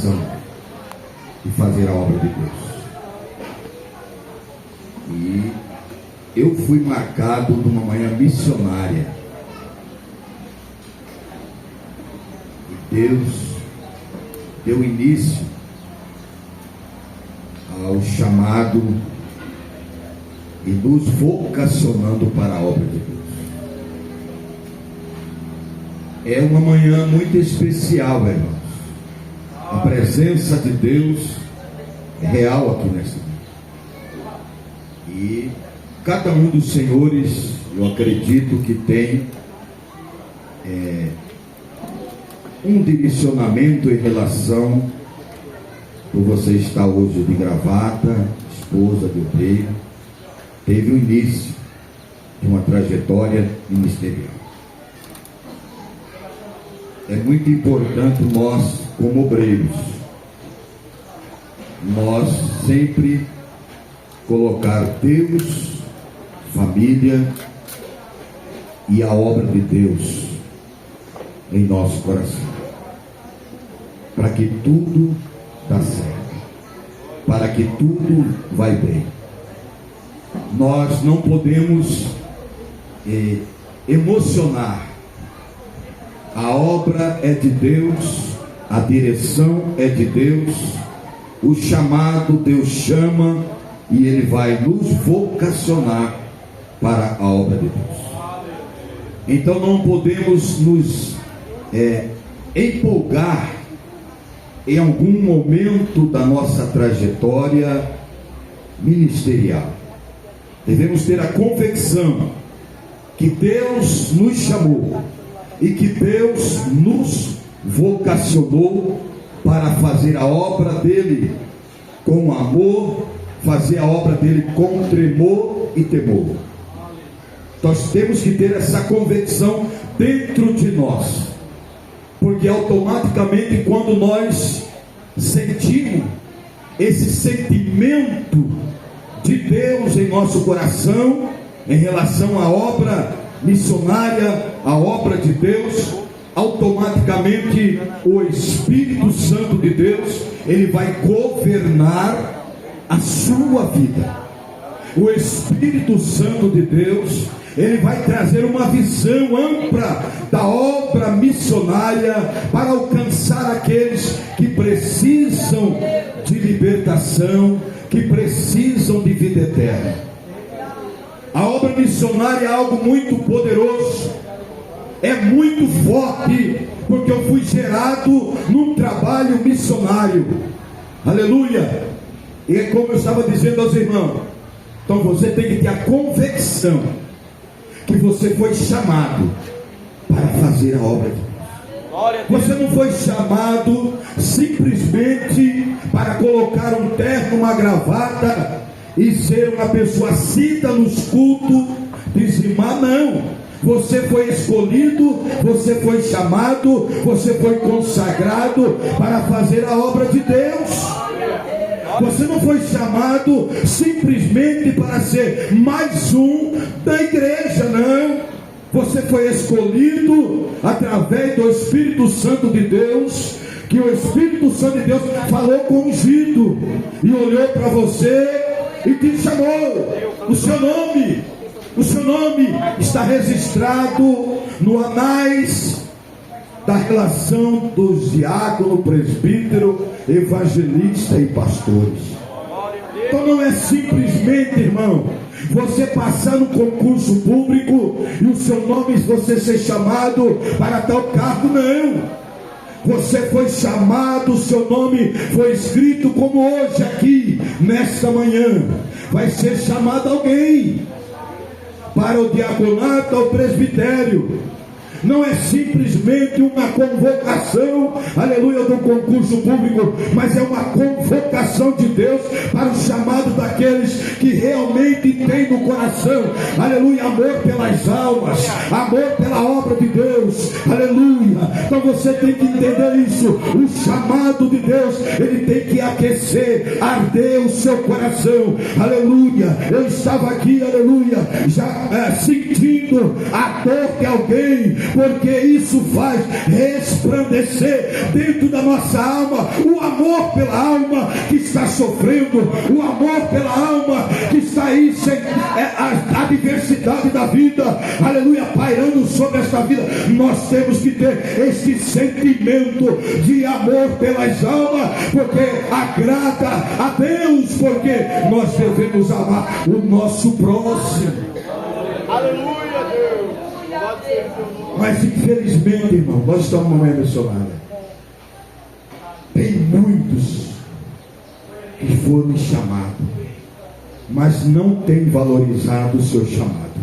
vocação de fazer a obra de Deus. E eu fui marcado de uma manhã missionária. E Deus deu início ao chamado e nos vocacionando para a obra de Deus. É uma manhã muito especial, irmãos. A presença de Deus é real aqui nesta manhã. E cada um dos senhores, eu acredito que tem um direcionamento em relação por você estar hoje de gravata, esposa de obreiro, teve o início de uma trajetória ministerial. É muito importante nós, como obreiros, nós sempre colocar Deus, família e a obra de Deus em nosso coração, para que tudo dá certo, para que tudo vai bem. Nós não podemos emocionar. A obra é de Deus, a direção é de Deus, o chamado Deus chama e Ele vai nos vocacionar para a obra de Deus. Então não podemos nos empolgar em algum momento da nossa trajetória ministerial. Devemos ter a convicção que Deus nos chamou e que Deus nos vocacionou para fazer a obra dele com amor, fazer a obra dele com tremor e temor. Nós temos que ter essa convicção dentro de nós, porque automaticamente quando nós sentimos esse sentimento de Deus em nosso coração em relação à obra missionária, a obra de Deus, automaticamente o Espírito Santo de Deus, ele vai governar a sua vida. O Espírito Santo de Deus, ele vai trazer uma visão ampla da obra missionária para alcançar aqueles que precisam de libertação, que precisam de vida eterna. A obra missionária é algo muito poderoso, é muito forte, porque eu fui gerado num trabalho missionário. Aleluia! E é como eu estava dizendo aos irmãos, então você tem que ter a convicção que você foi chamado para fazer a obra de Deus. Você não foi chamado simplesmente para colocar um terno, uma gravata e ser uma pessoa assídua nos cultos, dizimar, não. Você foi escolhido, você foi chamado, você foi consagrado para fazer a obra de Deus. Você não foi chamado simplesmente para ser mais um da igreja, não. Você foi escolhido através do Espírito Santo de Deus, que o Espírito Santo de Deus falou com o ungido e olhou para você e te chamou. O seu nome está registrado no anais da relação dos diáconos, presbítero, evangelista e pastores. Então não é simplesmente, irmão, você passar no concurso público e o seu nome você ser chamado para tal cargo, não. Você foi chamado, o seu nome foi escrito, como hoje aqui, nesta manhã, vai ser chamado alguém para o diaconato, ao presbitério. Não é simplesmente uma convocação, aleluia, do concurso público, mas é uma convocação de Deus para o chamado daqueles que realmente têm no coração, aleluia, amor pelas almas, amor pela obra de Deus, aleluia. Então você tem que entender isso. O chamado de Deus, ele tem que aquecer, arder o seu coração, aleluia. Eu estava aqui, aleluia, já sentindo a dor de alguém porque isso faz resplandecer dentro da nossa alma o amor pela alma que está sofrendo, o amor pela alma que está aí sem a diversidade da vida, aleluia, pairando sobre esta vida. Nós temos que ter esse sentimento de amor pelas almas, porque agrada a Deus, porque nós devemos amar o nosso próximo. Aleluia, Deus. Mas infelizmente, irmão, nós estamos numa missionária. Tem muitos que foram chamados, mas não tem valorizado o seu chamado.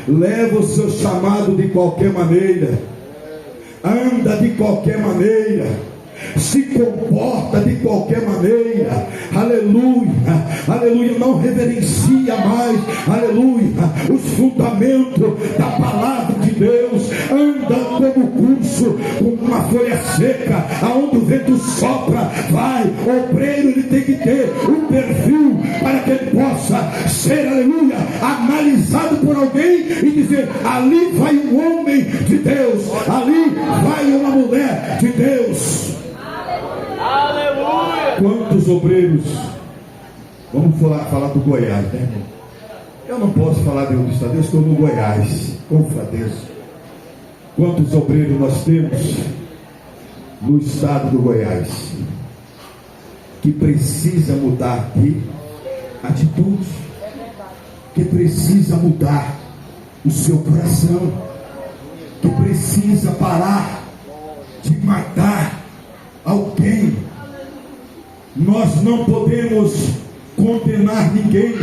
Leva o seu chamado de qualquer maneira, anda de qualquer maneira, se comporta de qualquer maneira, aleluia, aleluia, não reverencia mais, aleluia, os fundamentos da palavra de Deus, anda como curso, com uma folha seca, aonde o vento sopra, vai. O obreiro, ele tem que ter um perfil para que ele possa ser, aleluia, analisado por alguém e dizer: ali vai um homem de Deus, ali vai uma mulher de Deus. Aleluia! Quantos obreiros? Vamos falar do Goiás, né, irmão? Eu não posso falar de onde está, eu estou no Goiás, confradeiro. Quantos obreiros nós temos no estado do Goiás que precisa mudar de atitude, que precisa mudar o seu coração, que precisa parar de matar alguém. Nós não podemos condenar ninguém,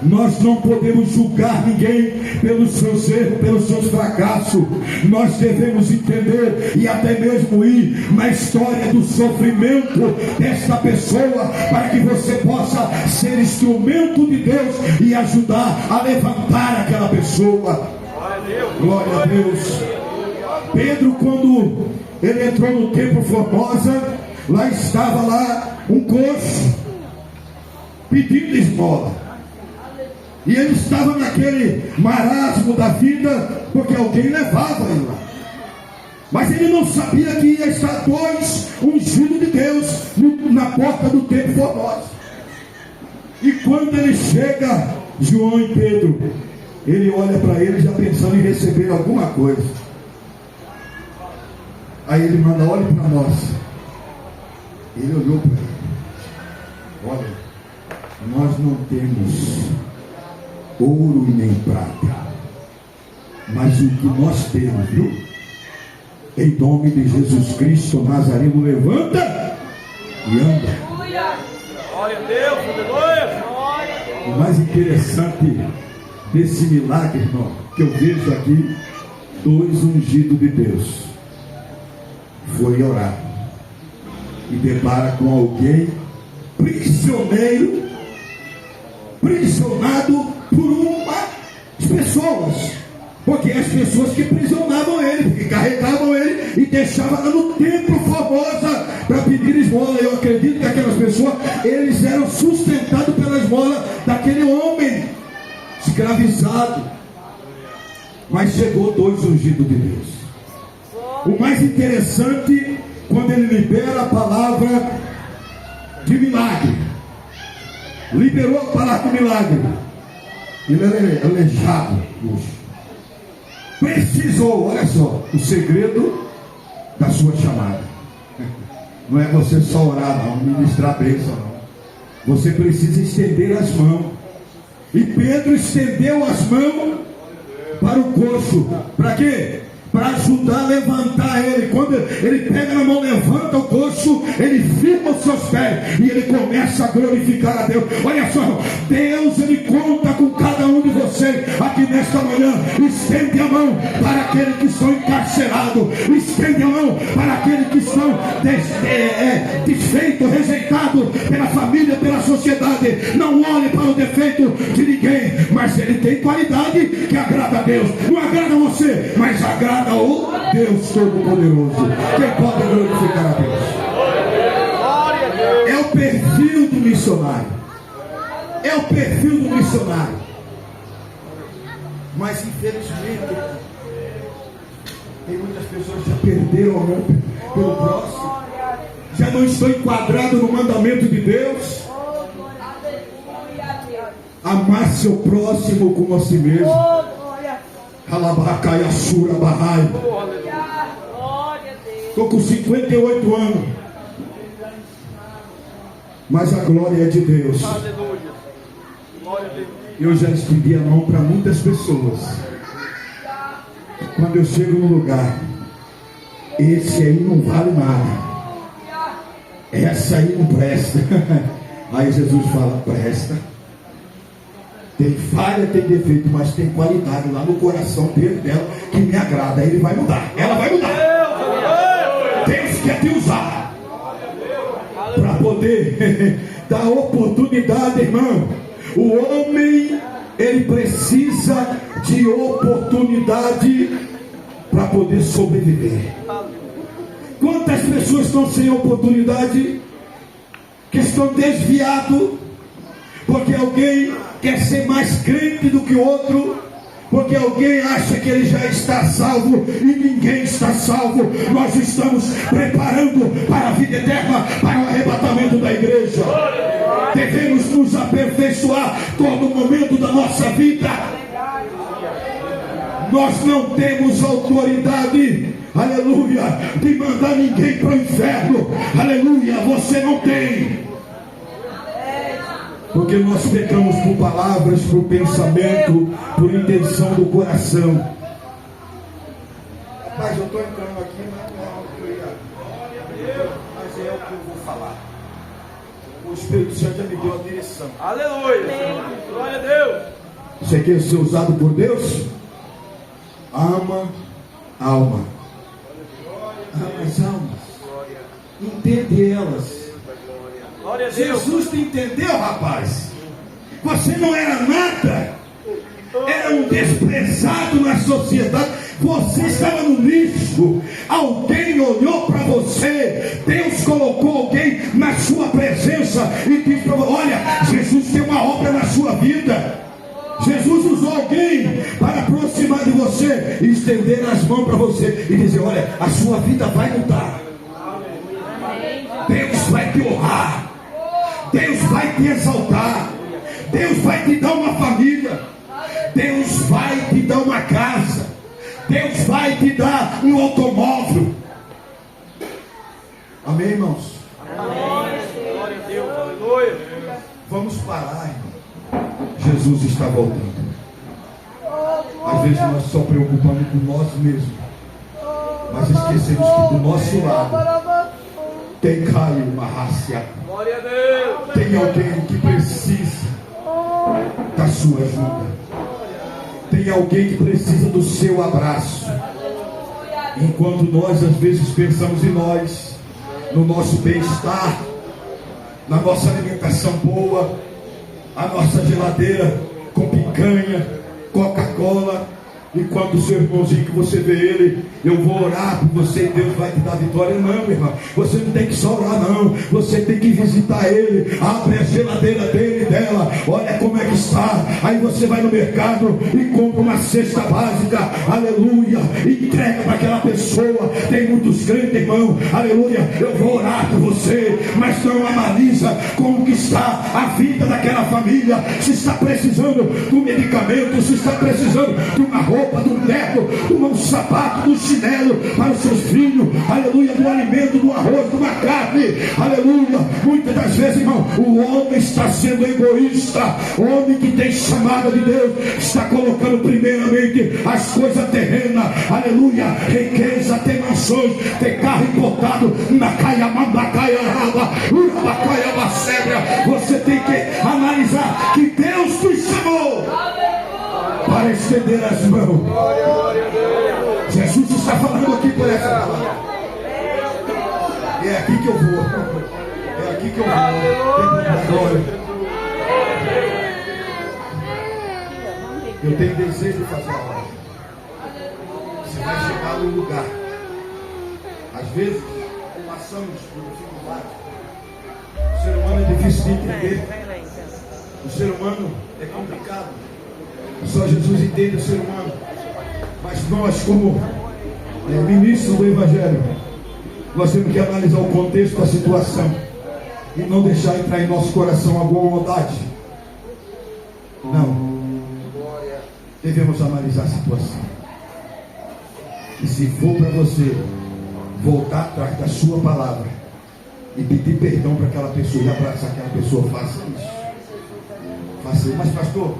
nós não podemos julgar ninguém pelos seus erros, pelos seus fracassos. Nós devemos entender e até mesmo ir na história do sofrimento desta pessoa, para que você possa ser instrumento de Deus e ajudar a levantar aquela pessoa. Glória a Deus. Pedro, quando ele entrou no templo Formosa, lá estava lá um coxo pedindo esmola, e ele estava naquele marasmo da vida, porque alguém levava ele lá, mas ele não sabia que ia estar dois ungidos de Deus na porta do templo Formosa. E quando ele chega, João e Pedro, ele olha para ele já pensando em receber alguma coisa. Aí ele manda: olhe para nós. Ele olhou para ele: olha, nós não temos ouro e nem prata, mas o que nós temos, viu? Em nome de Jesus Cristo Nazareno, levanta e anda. Glória a Deus, aleluia. O mais interessante desse milagre, irmão, que eu vejo aqui, dois ungidos de Deus foi orar e depara com alguém prisionado por umas pessoas, porque as pessoas que prisionavam ele, que carregavam ele e deixavam lá no templo Formosa para pedir esmola. Eu acredito que aquelas pessoas, eles eram sustentados pela esmola daquele homem escravizado. Mas chegou dois ungidos de Deus. O mais interessante, quando ele libera a palavra de milagre, liberou a palavra de milagre, ele era aleijado, precisou, olha só, o segredo da sua chamada não é você só orar, não, ministrar a bênção, não. Você precisa estender as mãos. E Pedro estendeu as mãos para o coxo. Para quê? Para ajudar a levantar ele. Quando ele pega na mão, levanta o coxo, ele firma os seus pés e ele começa a glorificar a Deus. Olha só, Deus, ele conta com cada um de vocês aqui nesta manhã. Estende a mão para aqueles que estão encarcerados, estende a mão para aqueles que estão desfeitos, rejeitados pela família, pela sociedade. Não olhe para o defeito de ninguém, mas ele tem qualidade que agrada a Deus. Não agrada a você, mas agrada o Deus Todo-Poderoso. Quem pode glorificar a Deus? É o perfil do missionário. É o perfil do missionário. Mas infelizmente pessoas já perderam o amor pelo próximo. Já não estão enquadrados no mandamento de Deus. Amar seu próximo como a si mesmo. Estou com 58 anos. Mas a glória é de Deus. Eu já estendi a mão para muitas pessoas. Quando eu chego no lugar, esse aí não vale nada. Essa aí não presta. Aí Jesus fala, presta. Tem falha, tem defeito, mas tem qualidade lá no coração dela que me agrada. Ele vai mudar, ela vai mudar. Deus quer te usar para poder dar oportunidade, irmão. O homem, ele precisa de oportunidade para poder sobreviver. Quantas pessoas estão sem oportunidade, que estão desviados, porque alguém quer ser mais crente do que o outro, porque alguém acha que ele já está salvo e ninguém está salvo. Nós estamos preparando para a vida eterna, para o arrebatamento da igreja. Devemos nos aperfeiçoar todo momento da nossa vida. Nós não temos autoridade, aleluia, de mandar ninguém para o inferno. Aleluia, você não tem. Porque nós pecamos por palavras, por pensamento, por intenção do coração. Mas eu estou entrando aqui, mas não é o que eu ia. Mas é o que eu vou falar. O Espírito Santo já me deu a direção. Aleluia! Glória a Deus! Você quer ser usado por Deus? Ama alma. Ama as almas. Entende elas. Jesus te entendeu, rapaz. Você não era nada. Era um desprezado na sociedade. Você estava no lixo. Alguém olhou para você. Deus colocou alguém na sua presença e disse para você: olha, Jesus tem uma obra na sua vida. Jesus usou alguém para aproximar de você e estender as mãos para você e dizer: olha, a sua vida vai mudar. Deus vai te honrar. Deus vai te exaltar. Deus vai te dar uma família. Deus vai te dar uma casa. Deus vai te dar um automóvel. Amém, irmãos? Amém. Glória a Deus. Aleluia. Vamos parar, irmão. Jesus está voltando. Às vezes nós só preocupamos com nós mesmos, mas esquecemos que do nosso lado tem Caio Marrácia. Glória a Deus. Tem alguém que precisa da sua ajuda. Tem alguém que precisa do seu abraço. Enquanto nós às vezes pensamos em nós, no nosso bem-estar, na nossa alimentação boa, a nossa geladeira com picanha, Coca-Cola, enquanto o seu irmãozinho que você vê ele, eu vou orar por você e Deus vai te dar vitória. Não, meu irmão, você não tem que só orar, não. Você tem que visitar ele, abre a geladeira dele e dela, olha como é que está. Aí você vai no mercado e compra uma cesta básica, aleluia, entrega para aquela pessoa. Tem muitos crentes, irmão, aleluia, eu vou orar por você, mas não analisa como que está a vida daquela família, se está precisando de um medicamento, se está precisando de uma roupa, de um teto, de um sapato, de um chinelo para os seus filhos, aleluia, do alimento, do arroz, de uma carne, aleluia. Muitas das vezes, irmão, o homem está sendo egoísta. O homem que tem chamada de Deus está colocando primeiramente as coisas terrenas, aleluia, riqueza, tem mansões, tem carro importado, na caiamamacaiaraba, urabacaiabacébria. Você tem que analisar que Deus te chamou para estender as mãos. Jesus está falando aqui por essa palavra. É aqui que eu vou. É aqui que eu vou. Eu tenho desejo de fazer a obra. Você vai chegar num lugar. Às vezes, passamos por dificuldade. O ser humano é difícil de entender. O ser humano é complicado. Só Jesus entende o ser humano. Mas nós, como no início do Evangelho, nós temos que analisar o contexto da situação e não deixar entrar em nosso coração alguma maldade. Não. Devemos analisar a situação. E se for para você voltar atrás da sua palavra e pedir perdão para aquela pessoa e abraçar aquela pessoa, faça isso. Faça isso. Mas pastor,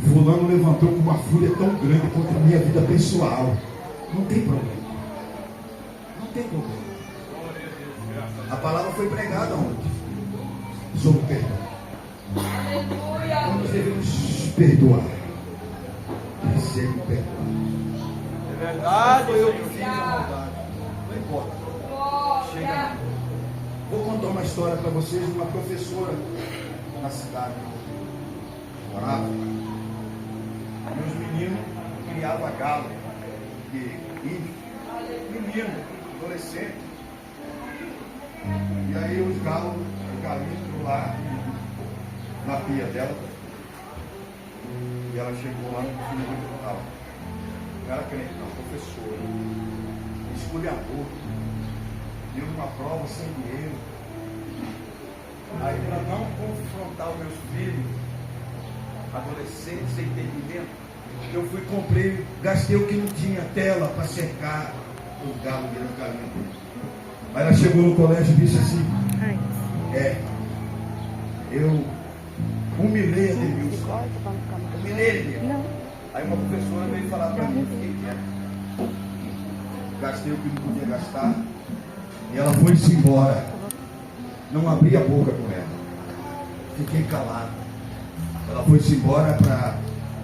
fulano levantou com uma fúria tão grande contra a minha vida pessoal. Não tem problema. Não tem problema. A palavra foi pregada ontem sobre perdão. Nós devemos perdoar. Sempre perdoar. É verdade. Foi eu que fiz a maldade. Não importa. Chega. Vou contar uma história para vocês de uma professora na cidade. Morava. Meus meninos criavam galo. Menino, adolescente. E aí os galinhos lá na pia dela. E ela chegou lá no fim do quintal. Não era crente, não, professora. Esculhambou. Deu uma prova sem dinheiro. Aí, para não confrontar os meus filhos, adolescentes sem entendimento, eu fui, comprei, gastei o que não tinha, tela para cercar o galo dentro do galinho. Aí ela chegou no colégio e disse assim: eu humilhei a Denilson. Humilhei ele. Aí uma professora veio falar para mim, fiquei quieto. Gastei o que não podia gastar. E ela foi-se embora. Não abri a boca com ela. Fiquei calado. Ela foi-se embora para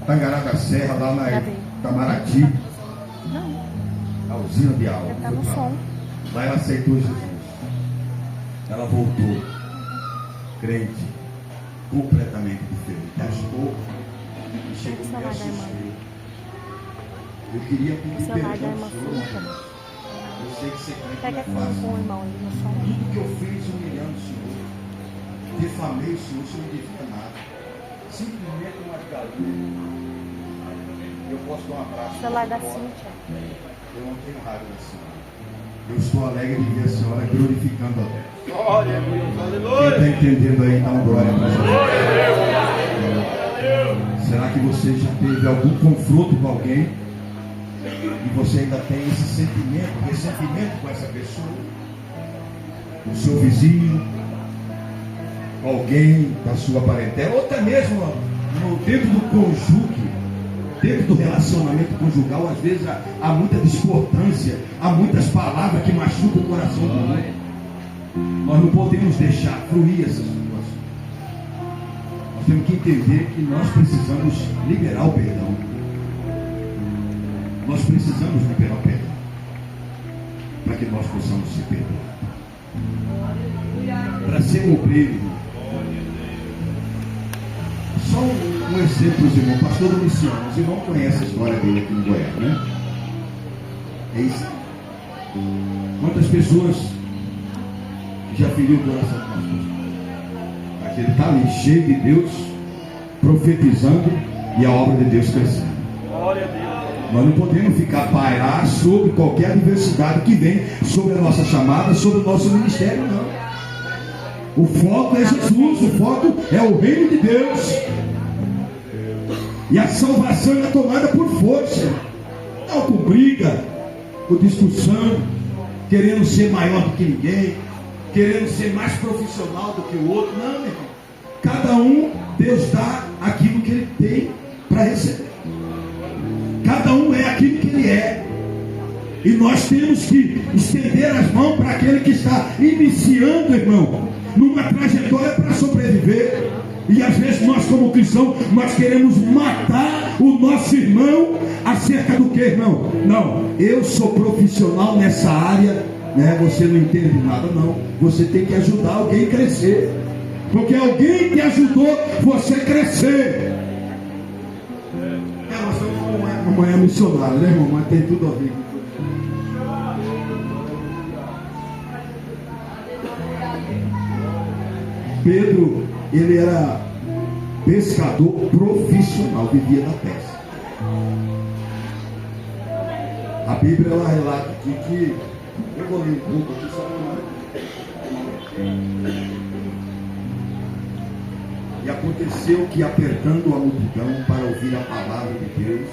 Tangará da Serra, lá na Itamaraty. A usina de álcool. Lá ela aceitou Jesus. Ela voltou. Crente. Completamente diferente. Astou. E chegou e me assustei. Eu queria pedir perdão ao Senhor. Eu sei que você crente não é fácil. Tudo que eu fiz humilhando o Senhor, defamei o Senhor, o Senhor não devia nada. Simplesmente uma galinha. Eu posso dar um abraço. Celular da Cíntia. Eu não tenho raiva da senhora. Eu estou alegre de ver a senhora glorificando a Deus. Glória a Deus, aleluia. Quem está entendendo aí, dá uma glória para Jesus. Será que você já teve algum confronto com alguém? E você ainda tem esse sentimento, ressentimento com essa pessoa? O seu vizinho? Alguém da sua parentela? Ou até mesmo dentro do conjunto, dentro do relacionamento conjugal, às vezes há muita discordância, há muitas palavras que machucam o coração do outro. Nós não podemos deixar fluir essa situação. Nós temos que entender que nós precisamos liberar o perdão. Nós precisamos liberar o perdão para que nós possamos ser perdoados. Para ser obreiro, só um exemplo, os irmãos. Pastor Domiciano, os irmãos conhecem a história dele aqui no Goiás, né? É isso. Quantas pessoas já feriu o coração do pastor? Mas ele está ali, cheio de Deus, profetizando e a obra de Deus crescendo. Glória a Deus. Nós não podemos ficar pairar sobre qualquer adversidade que vem sobre a nossa chamada, sobre o nosso ministério, não. O foco é Jesus, o foco é o reino de Deus. E a salvação é tomada por força, não com briga, com discussão, querendo ser maior do que ninguém, querendo ser mais profissional do que o outro. Não, meu irmão. Cada um, Deus dá aquilo que ele tem para receber. Cada um é aquilo que ele é. E nós temos que estender as mãos para aquele que está iniciando, irmão, numa trajetória para sobreviver. E às vezes nós, como cristãos, nós queremos matar o nosso irmão acerca do que, irmão? Não, eu sou profissional nessa área, né? Você não entende nada, não. Você tem que ajudar alguém a crescer, porque alguém te ajudou você a crescer. Mamãe é missionária, né, irmão? Mas tem tudo a ver. Pedro, ele era pescador profissional, vivia da pesca. A Bíblia ela relata aqui que eu vou ler um pouco aqui só e aconteceu que, apertando a multidão para ouvir a palavra de Deus,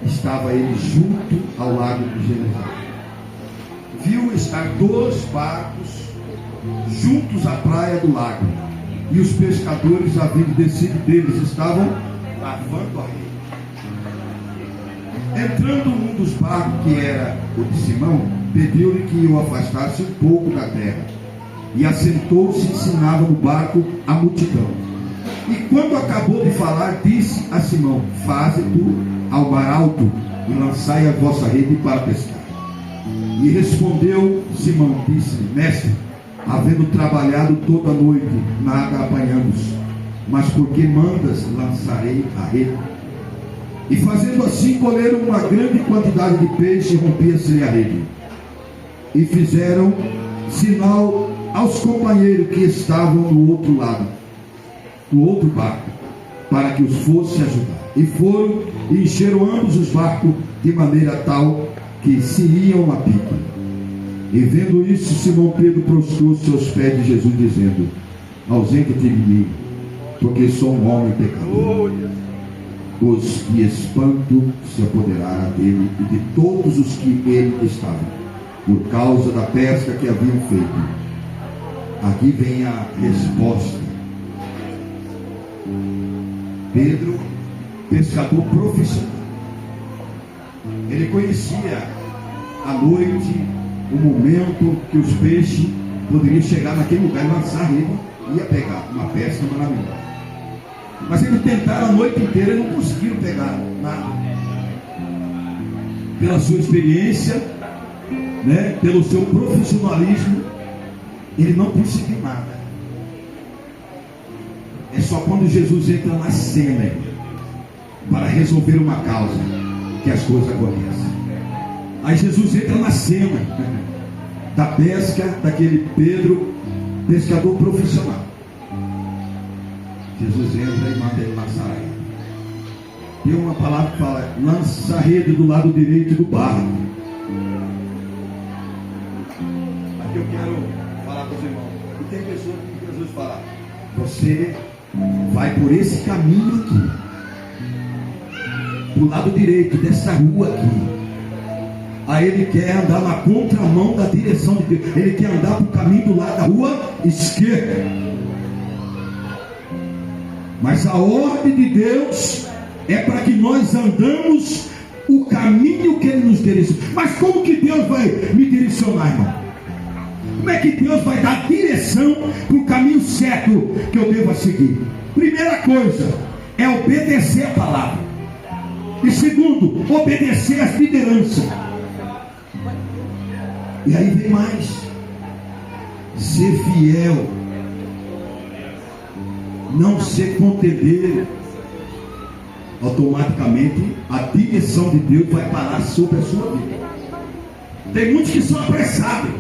estava ele junto ao lago de Genezaré. Viu estar 2 barcos juntos à praia do lago, e os pescadores, havendo descido deles, estavam lavando a rede. Entrando um dos barcos, que era o de Simão, pediu-lhe que o afastasse um pouco da terra, e assentou-se e ensinava no barco a multidão. E quando acabou de falar, disse a Simão: faze tu ao mar alto e lançai a vossa rede para pescar. E respondeu Simão, disse-lhe: mestre, havendo trabalhado toda a noite, nada apanhamos, mas porque mandas, lançarei a rede. E fazendo assim, colheram uma grande quantidade de peixe, e rompia-se a rede. E fizeram sinal aos companheiros que estavam no outro lado, no outro barco, para que os fosse ajudar. E foram e encheram ambos os barcos, de maneira tal que se iam a pique. E vendo isso, Simão Pedro prostrou-se aos pés de Jesus, dizendo: ausenta-te de mim, porque sou um homem pecador. Pois que espanto se apoderara dele e de todos os que ele estavam, por causa da pesca que haviam feito. Aqui vem a resposta. Pedro, pescador profissional, ele conhecia à noite o momento que os peixes poderiam chegar naquele lugar e lançar a rede, ia pegar uma pesca maravilhosa. Mas eles tentaram a noite inteira e não conseguiram pegar nada. Pela sua experiência, né, pelo seu profissionalismo, ele não conseguiu nada. É só quando Jesus entra na cena para resolver uma causa que as coisas acontecem. Aí Jesus entra na cena da pesca daquele Pedro, pescador profissional. Jesus entra e manda ele lançar a rede. Tem uma palavra que fala: lança a rede do lado direito do barco. Aqui eu quero falar para os irmãos. E tem pessoas que Jesus fala: você vai por esse caminho aqui, do lado direito dessa rua aqui. Aí ele quer andar na contramão da direção de Deus. Ele quer andar para o caminho do lado da rua esquerda. Mas a ordem de Deus é para que nós andamos o caminho que Ele nos direcionou. Mas como que Deus vai me direcionar, irmão? Como é que Deus vai dar direção para o caminho certo que eu devo seguir? Primeira coisa é obedecer a palavra. E segundo, obedecer às lideranças. E aí vem mais: ser fiel, não ser contendeiro. Automaticamente a direção de Deus vai parar sobre a sua vida. Tem muitos que são apressados.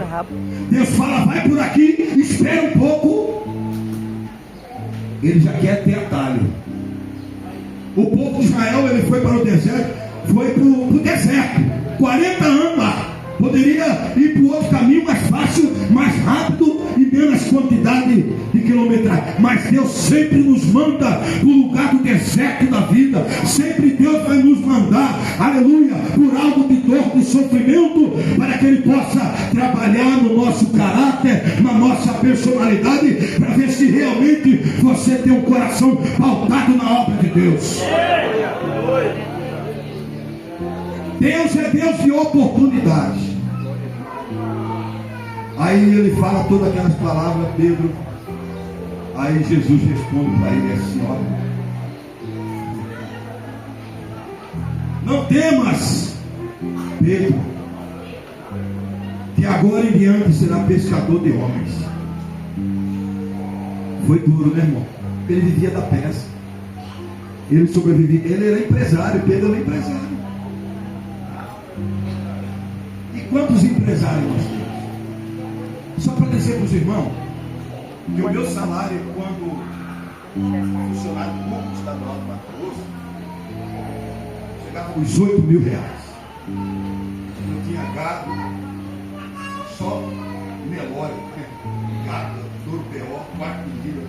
Deus fala: vai por aqui, espera um pouco. Ele já quer ter atalho. O povo de Israel, ele foi para o deserto, foi para o deserto, 40 anos lá. Poderia ir para o outro caminho mais fácil, mais rápido e menos quantidade de quilometragem. Mas Deus sempre nos manda para o lugar do deserto da vida. Sempre Deus vai nos mandar, aleluia, por algo de dor, de sofrimento, para que Ele possa trabalhar no nosso caráter, na nossa personalidade, para ver se realmente você tem um coração pautado na obra de Deus. Deus é Deus de oportunidade. Aí ele fala todas aquelas palavras, Pedro. Aí Jesus responde para ele assim: ó, não temas, Pedro, que agora em diante será pescador de homens. Foi duro, né, irmão? Ele vivia da pesca. Ele sobrevivia. Ele era empresário. Pedro era empresário. E quantos empresários nós temos? Só para dizer para os irmãos que o meu salário, quando funcionário público estadual do Mato Grosso, chegava aos R$8.000. não tinha gado, só Nelore, gado, touro, peró, 4 dias.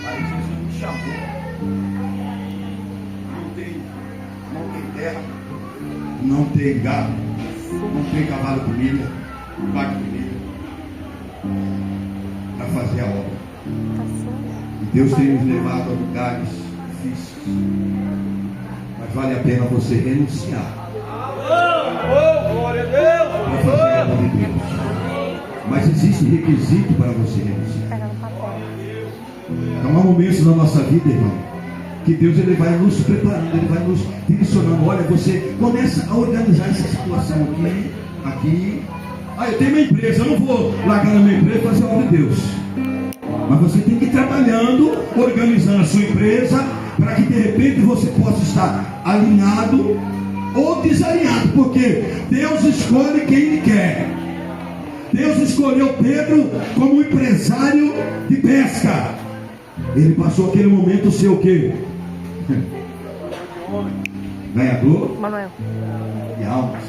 Aí Jesus me chamou. Não tem terra, não tem gado, não tem cavalo de milha, vaca de milha, para fazer a obra. E Deus tem nos levado a lugares difíceis, mas vale a pena você renunciar Glória a Deus. para fazer a obra de Deus. Mas existe requisito para você renunciar. Então há momentos na nossa vida, irmão, que Deus ele vai nos preparando, ele vai nos direcionando. Olha, você começa a organizar essa situação aqui. Eu tenho uma empresa, eu não vou largar a minha empresa e fazer a obra de Deus. Mas você tem que ir trabalhando, organizando a sua empresa, para que de repente você possa estar alinhado ou desalinhado, porque Deus escolhe quem Ele quer. Deus escolheu Pedro como empresário de pesca. Ele passou aquele momento ser o quê? Ganhador Manuel. de almas,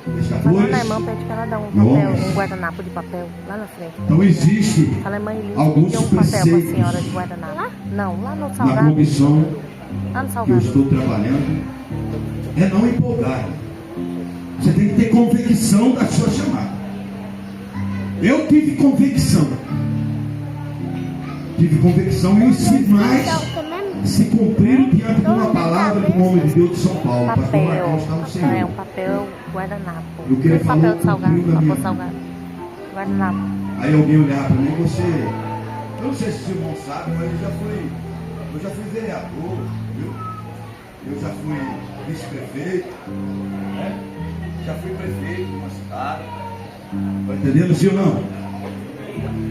Fala pescadores na irmã, pede para ela dar um e papel, homens. um guardanapo de papel lá na frente. Então existe Fala, mãe, alguns deu um papel para a preceitos senhora de guardanapo. Não, lá no na Salgado. comissão Lá no que eu Salgado. estou trabalhando, é não empolgar. Você tem que ter convicção da sua chamada. Eu tive convicção. Tive convicção e os sinais se cumpriram diante de uma palavra do homem de Deus de São Paulo. Pastor Marcos está no É Senhor. um papel guardanapo. E o que ele Esse papel falou de Salgado, cumpriu na papel minha- Salgado. Guardanapo. Aí alguém olhar para mim, eu não sei se o irmão sabe, mas eu já fui vereador, viu? Eu já fui vice-prefeito, né? Já fui prefeito de uma cidade. Está entendendo, sim ou não?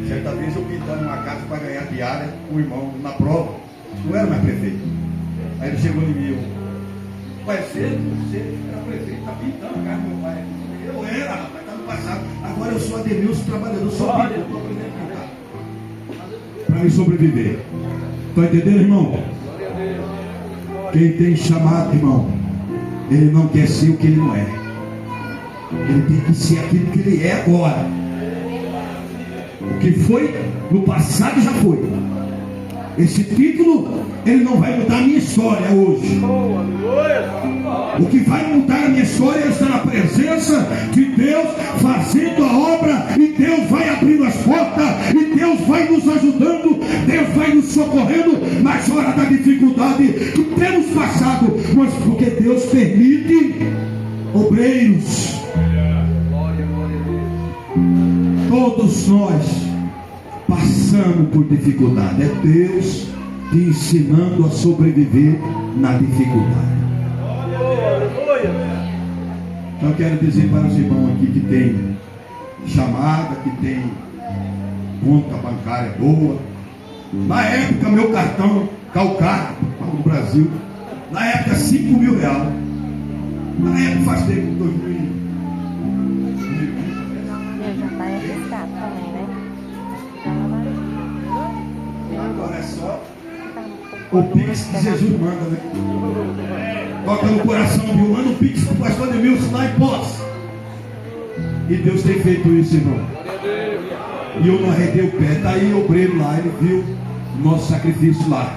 Certa vez eu pintando uma casa para ganhar diária, o irmão na prova, não era mais prefeito. Aí ele chegou em mim, pai, você era prefeito, está pintando a casa do meu pai. Eu era, rapaz, está no passado. Agora eu sou Ademilson, trabalhador, sou pintor, estou aprendendo a pintar. Para me sobreviver. Está entendendo, irmão? Quem tem chamado, irmão, ele não quer ser o que ele não é. Ele tem que ser aquilo que ele é agora. O que foi no passado já foi. Esse título, ele não vai mudar a minha história hoje. O que vai mudar a minha história é estar na presença de Deus, fazendo a obra, e Deus vai abrindo as portas, e Deus vai nos ajudando, Deus vai nos socorrendo nas horas da dificuldade que temos passado, mas porque Deus permite obreiros. Todos nós passamos por dificuldade. É Deus te ensinando a sobreviver na dificuldade. Então eu quero dizer para os irmãos aqui que tem chamada, que tem conta bancária boa. Na época meu cartão calcado no Brasil, na época 5 mil reais. Na época faz tempo, 2000. Meu, já está arriscado também, né? Agora é só o Pix que Jesus manda, né? Toca no coração de um, manda o Pix para o pastor Ademilson lá em Poço. E Deus tem feito isso, irmão. E eu não arredei o pé. Está aí o obreiro lá, ele viu o nosso sacrifício lá.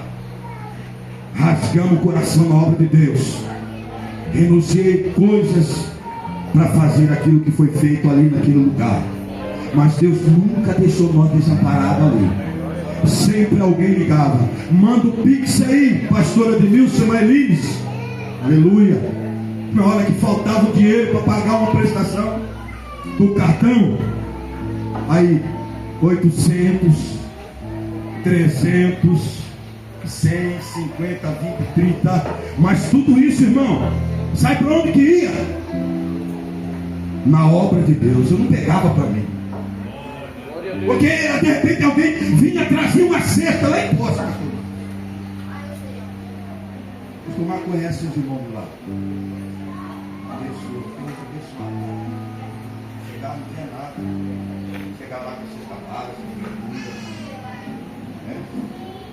Rasgamos o coração na obra de Deus. Renunciei coisas para fazer aquilo que foi feito ali naquele lugar. Mas Deus nunca deixou nós desamparados ali. Sempre alguém ligava. Manda o Pix aí, pastora Ademilson Maelines. Aleluia. Na hora que faltava o dinheiro para pagar uma prestação do cartão, aí 800, 300, 100, 50, 20, 30. Mas tudo isso, irmão, sabe para onde que ia? Na obra de Deus. Eu não pegava para mim. Porque de repente alguém vinha trazer uma cesta lá em Poço. O Tomar conhece os irmãos lá. Abençoa, Deus abençoado. Chegar não tinha nada. Chegar lá com cesta básica, bermuda.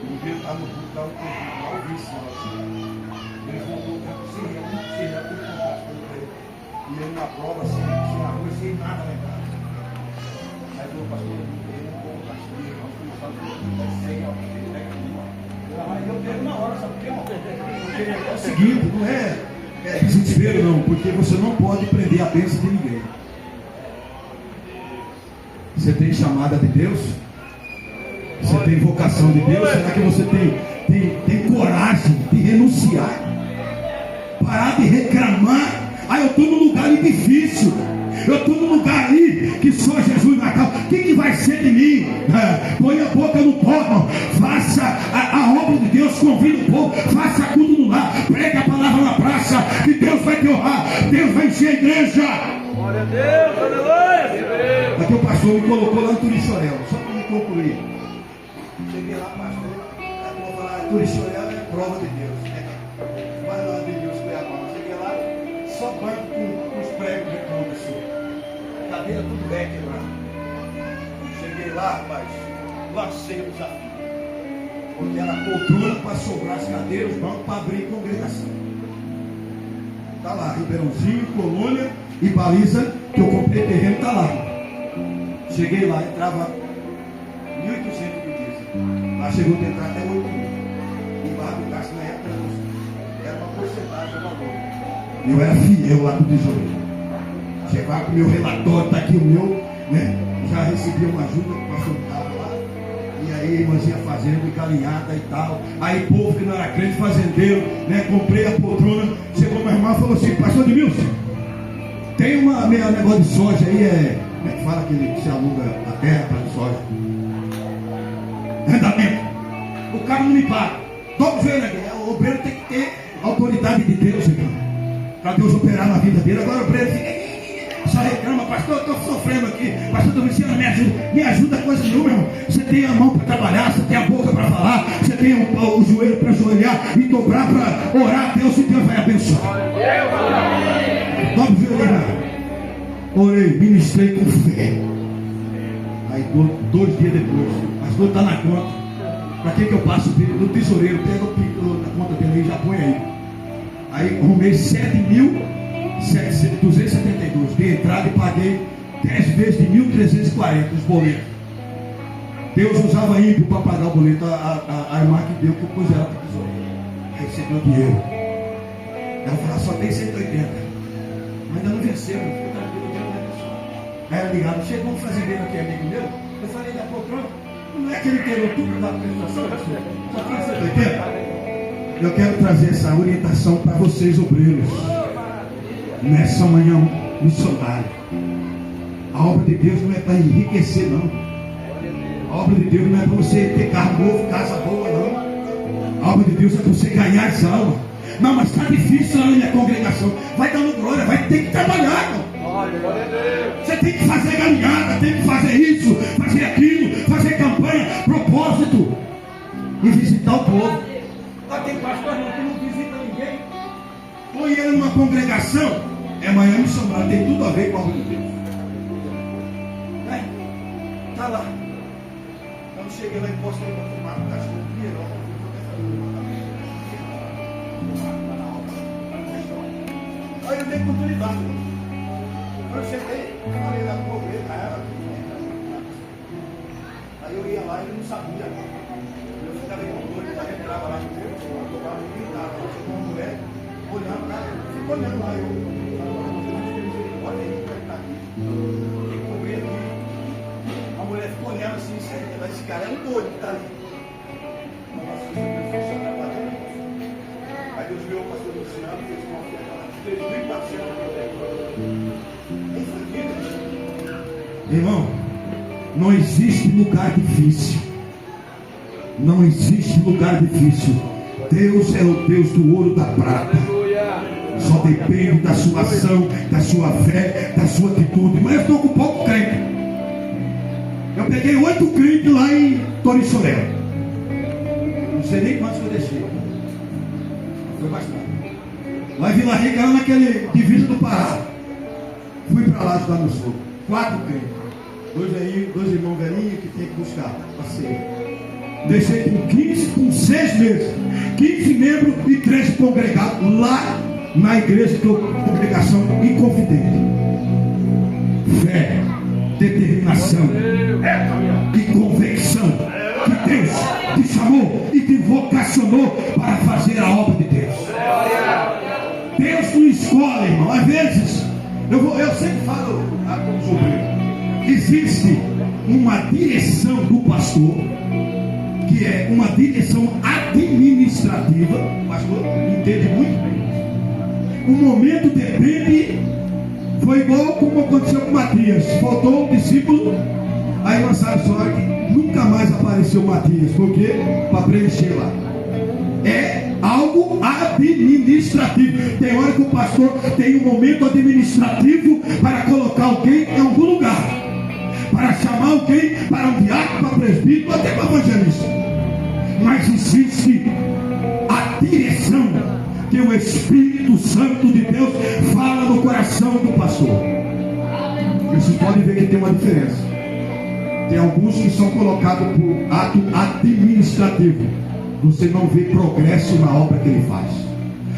Um dia eu estava no culto, estava ao vice. Ele falou, você ia comprar E ele na prova, sem arroz, sem nada lá em casa. Aí falou, pastor, eu não vou castigo, não fui sem alguém, né? Eu pego na hora, sabe por quê? Porque é o seguinte, não é desespero não, porque você não pode prender a bênção de ninguém. Você tem chamada de Deus? Você tem vocação de Deus? Será que você tem coragem de renunciar? Parar de reclamar? Eu estou num lugar difícil. Eu estou num lugar ali que só Jesus na casa. O que vai ser de mim? Põe a boca no pó, faça a obra de Deus, convida o povo, faça tudo no lar, prega a palavra na praça, que Deus vai te honrar, Deus vai encher a igreja. Glória a Deus, aleluia. Aqui o pastor me colocou lá no Turixorel, só para me concluir. Cheguei lá, pastor, eu vou falar, Turixorel é prova de Deus. Vai lá de Deus foi a mão. Cheguei lá, só banco com os pregos de professor. Cadeira tudo bem quebrado. Cheguei lá, rapaz, lancei o desafio. Porque era poltrona para sobrar as cadeiras, os bancos para abrir congregação. Está lá, Ribeirãozinho, Colônia e Baliza, que eu comprei terreno, está lá. Cheguei lá, entrava 1.800 por dia. Lá chegou a entrar até 8.000. E Barra do Castro na época era uma porcentagem do valor. Eu era fiel lá do tesoureiro. Chegava com o meu relatório, está aqui o meu, né? Já recebi uma ajuda que o pastor estava lá. E aí, irmãzinha fazendo, galinhada e tal. Aí, povo que não era crente, fazendeiro, né? Comprei a poltrona. Chegou minha irmã e falou assim: pastor Edmilson, tem meio negócio de soja aí, como é que fala que ele se aluga a terra para soja? Andamento. O cara não me paga. Dobra o joelho aqui. O obreiro tem que ter a autoridade de Deus, irmão. Para Deus operar na vida dele. Agora o obreiro fica. Só reclama, pastor, eu estou sofrendo aqui. Pastor, estou me ensinando, me ajuda coisa nenhuma, irmão. Você tem a mão para trabalhar, você tem a boca para falar, você tem o joelho para ajoelhar e dobrar para orar a Deus e Deus vai abençoar. Dobra o joelho, irmão. Orei, ministrei com fé. Aí 2 dias depois, pastor, está na conta. Para que eu passo do tesoureiro? Pega o pico da conta dele e já põe aí. Aí arrumei 7.272 de entrada e paguei 10 vezes de 1.340 os boletos. Deus usava ímpio para pagar o boleto. A irmã que deu, que eu pus ela para o tesoureiro. Aí recebeu o dinheiro. Ela falou: só tem 180. Mas ainda não venceu, não ficou tranquilo, o dinheiro não é pessoal. Aí ela ligava: chegou um fazendeiro aqui, amigo meu. Eu falei da poltrona. Não é que ele quebrou tudo da apresentação, só tem 180. Eu quero trazer essa orientação para vocês, obreiros, nessa manhã missionária. A obra de Deus não é para enriquecer, não. A obra de Deus não é para você ter carro novo, casa boa, não. A obra de Deus é para você ganhar as almas. Não, mas está difícil lá na minha congregação. Vai dando glória, vai ter que trabalhar, não. Você tem que fazer galinhada, tem que fazer isso, fazer aquilo, fazer campanha, propósito e visitar o povo. Lá tem pastor que não visita ninguém. Põe ele numa congregação, é manhã missionária, tem tudo a ver com a obra de Deus. Está lá. Quando cheguei lá em Costa, eu vou tomar um cachorro primeiro. Aí eu dei oportunidade. Quando eu cheguei, falei lá com o obreiro, aí eu ia lá e ele não sabia. Eu ficava com doido, ele entrava lá no meu, eu tomava e gritava. Chegou uma mulher, olhando lá, ficou olhando lá. Eu olha aí, como é que tá aqui? Tem que comer aqui. A mulher ficou olhando assim, esse cara é um doido que está ali. Nossa, Deus funciona para Deus. Aí Deus viu o pastor Luciano e fez uma oferta lá de 3.400. Irmão, não existe lugar difícil. Não existe lugar difícil. Deus é o Deus do ouro e da prata. Só depende da sua ação, da sua fé, da sua atitude. Mas eu estou com pouco crente. Eu peguei 8 crentes lá em Torixorel. Não sei nem quantos que eu deixei. Foi bastante. Lá em Vila Rica, lá naquele divisa do Pará. Fui para lá ajudar no sul. 4 crentes. 2 irmãos velhinhos que tem que buscar. Passei. Deixei com 6 meses. 15 membros e 13 congregados lá na igreja que é congregação inconfidente. Fé, determinação e convicção que Deus te chamou e te vocacionou para fazer a obra de Deus. Deus não escolhe, irmão. Às vezes, eu sempre falo com os obreiros, existe uma direção do pastor, que é uma direção administrativa. O pastor entende muito bem. O momento depende. Foi igual como aconteceu com Matias. Faltou um discípulo, aí lançaram história que nunca mais apareceu Matias. Por quê? Para preencher lá. É algo administrativo. Tem hora que o pastor tem um momento administrativo para colocar alguém em algum lugar, para chamar alguém para um diácono, para presbítero, até para evangelista. Mas existe a direção que o Espírito Santo de Deus fala no coração do pastor. Vocês podem ver que tem uma diferença. Tem alguns que são colocados por ato administrativo. Você não vê progresso na obra que ele faz.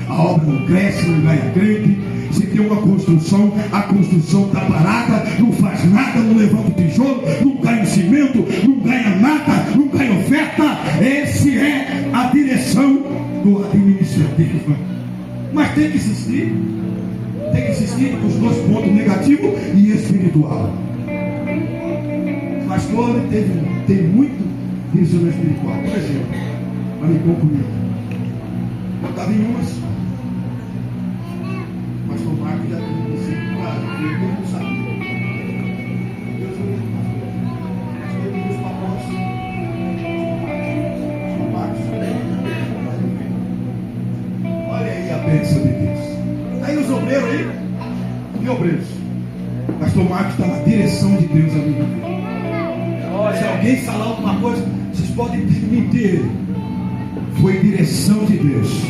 A obra não cresce, não ganha crente. Se tem uma construção, a construção está parada, não faz nada, não levanta o tijolo, não ganha o cimento, não ganha nada, não ganha oferta. Esse é a direção do administrativo. Mas tem que existir os dois pontos, negativo e espiritual. O pastor tem muito direção espiritual. Por exemplo, para me concluir, eu estava em umas, o pastor Marcos já tinha sido claro, eu não sabia. Deus é muito pastor. Mas teve os propósitos. Olha aí a bênção de Deus. Aí os obreiros aí, e obreiros, o pastor Marcos está na direção de Deus a minha vida. Se alguém falar alguma coisa, vocês podem desmentir. Foi direção de Deus.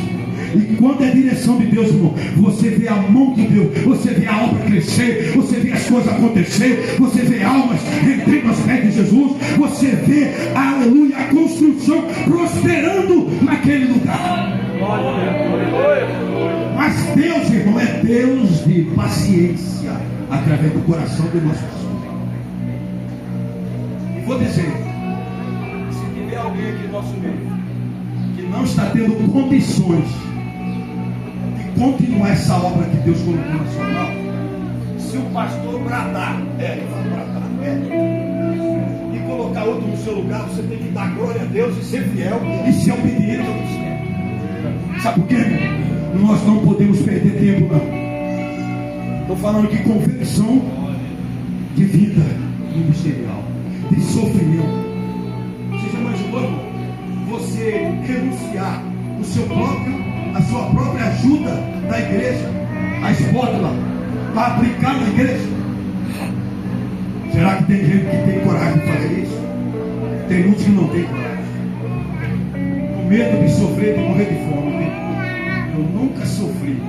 E quando é direção de Deus, irmão, você vê a mão de Deus, você vê a obra crescer, você vê as coisas acontecer, você vê almas entrando aos pés de Jesus, você vê, aleluia, a construção prosperando naquele lugar. Mas Deus, irmão, é Deus de paciência através do coração do nosso pastor. E vou dizer, se tiver alguém aqui no nosso meio que não está tendo condições de continuar essa obra que Deus colocou na sua mão, se o pastor bradar, ele fala bradar, e colocar outro no seu lugar, você tem que dar glória a Deus e ser fiel e ser obediente ao que você. Sabe por quê? Nós não podemos perder tempo, não. Estou falando de conversão de vida ministerial, de sofrimento. Você já imaginou, irmão, você renunciar a sua própria ajuda da igreja, a espátula, para aplicar na igreja? Será que tem gente que tem coragem de fazer isso? Tem muitos que não tem coragem. Com medo de sofrer, de morrer de fome. Eu nunca sofri